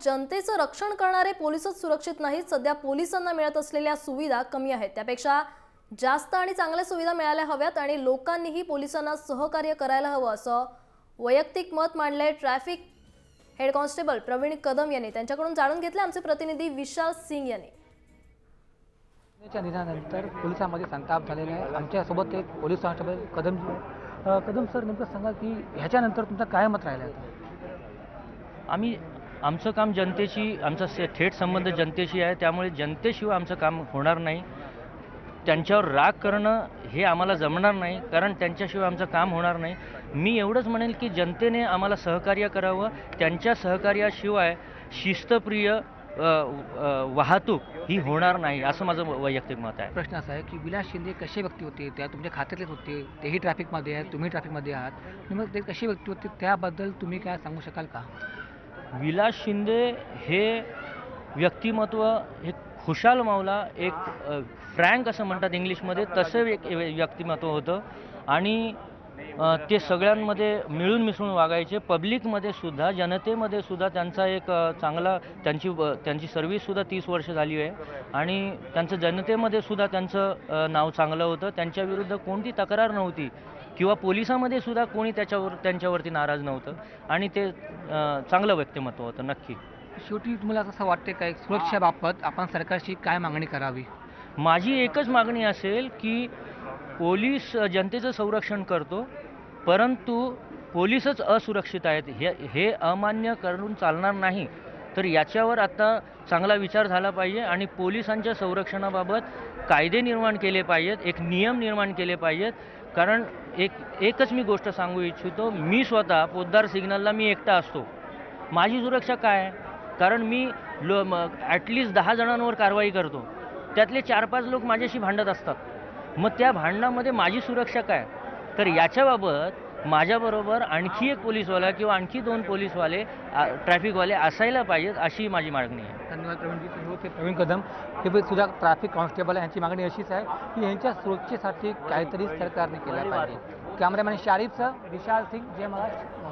जनतेचं रक्षण करणारे पोलीसच सुरक्षित नाहीत। सध्या पोलिसांना मिळत असलेल्या सुविधा कमी आहेत, त्यापेक्षा जास्त आणि चांगल्या सुविधा मिळायला हव्यात आणि लोकांनीही पोलिसांना सहकार्य करायला हवं असं वैयक्तिक मत मांडलंय traffic head constable Praveen Kadam यांनी। त्यांच्याकडून जाणून घेतले आमचे प्रतिनिधी विशाल सिंग यांनी। निधनानंतर पोलिसांमध्ये संताप झालेला आहे। आमच्यासोबत एक पोलीस कॉन्स्टेबल कदम सर, नेमकं सांगा की ह्याच्यानंतर तुमचं काय मत राहिलं आता? आमचं काम जनतेशी, आमचा थेट संबंध जनतेशी आहे, त्यामुळे जनतेशिवाय आमचं काम होणार नाही। त्यांच्यावर राग करणं हे आम्हाला जमणार नाही, कारण त्यांच्याशिवाय आमचं काम होणार नाही। मी एवढंच म्हणेल की जनतेने आम्हाला सहकार्य करावं, त्यांच्या सहकार्याशिवाय शिस्तप्रिय वाहतूक ही होणार नाही असं माझं वैयक्तिक मत आहे। प्रश्न असा आहे की विलास शिंदे कसे व्यक्ती होते, त्या तुमच्या खात्यातलेच होते, तेही ट्रॅफिकमध्ये आहेत, तुम्ही ट्रॅफिकमध्ये आहात, मग ते कशी व्यक्ती होते त्याबद्दल तुम्ही काय सांगू शकाल का? विलास शिंदे हे व्यक्तिमत्व हे खुशाल मावला, एक फ्रँक असं म्हणतात इंग्लिशमध्ये, तसं एक व्यक्तिमत्व होतं आणि ते सगळ्यांमध्ये मिळून मिसळून वागायचे। पब्लिकमध्ये सुद्धा, जनतेमध्ये सुद्धा त्यांचा एक चांगला त्यांची सर्व्हिससुद्धा 30 वर्ष झाली आहे आणि त्यांचं जनतेमध्ये सुद्धा त्यांचं नाव चांगलं होतं। त्यांच्याविरुद्ध कोणती तक्रार नव्हती किंवा पोलिसामध्ये सुद्धा कोणी त्यांच्यावरती नाराज नव्हतं आणि ते चांगलं व्यक्तिमत्व होतं नक्की। शेवटी तुम्हाला असं वाटते काय सुरक्षेबाबत आपण सरकारशी काय मागणी करावी? माझी एकच मागणी असेल की पोलीस जनतेचं संरक्षण करतो, परंतु पोलीसच असुरक्षित आहेत हे अमान्य करून चालणार नाही। तर याच्यावर आता चांगला विचार झाला पाहिजे आणि पोलिसांच्या संरक्षणाबाबत कायदे निर्माण केले पाहिजेत, एक नियम निर्माण केले पाहिजेत। कारण एकच मी गोष्ट सांगू इच्छितो, मी स्वतः पोद्दार सिग्नलला मी एकटा असतो, माझी सुरक्षा काय आहे? कारण मी ॲटलिस्ट 10 जणांवर कारवाई करतो, त्यातले 4-5 लोक माझ्याशी भांडत असतात, मग त्या भांडणामध्ये माझी सुरक्षा काय? तर याच्याबाबत माझ्याबरोबर आणखी एक पोलीसवाला किंवा आणखी 2 पोलीसवाले ट्रॅफिकवाले असायला पाहिजेत अशी माझी मागणी आहे। धन्यवाद प्रवीणजी। ते प्रवीण कदम हे सुद्धा ट्रॅफिक कॉन्स्टेबल, यांची मागणी अशीच आहे की यांच्या सुरक्षेसाठी काहीतरी सरकारने केलं पाहिजे। कॅमेरामॅन शारिफसह विशाल सिंग, जय महाराष्ट्र।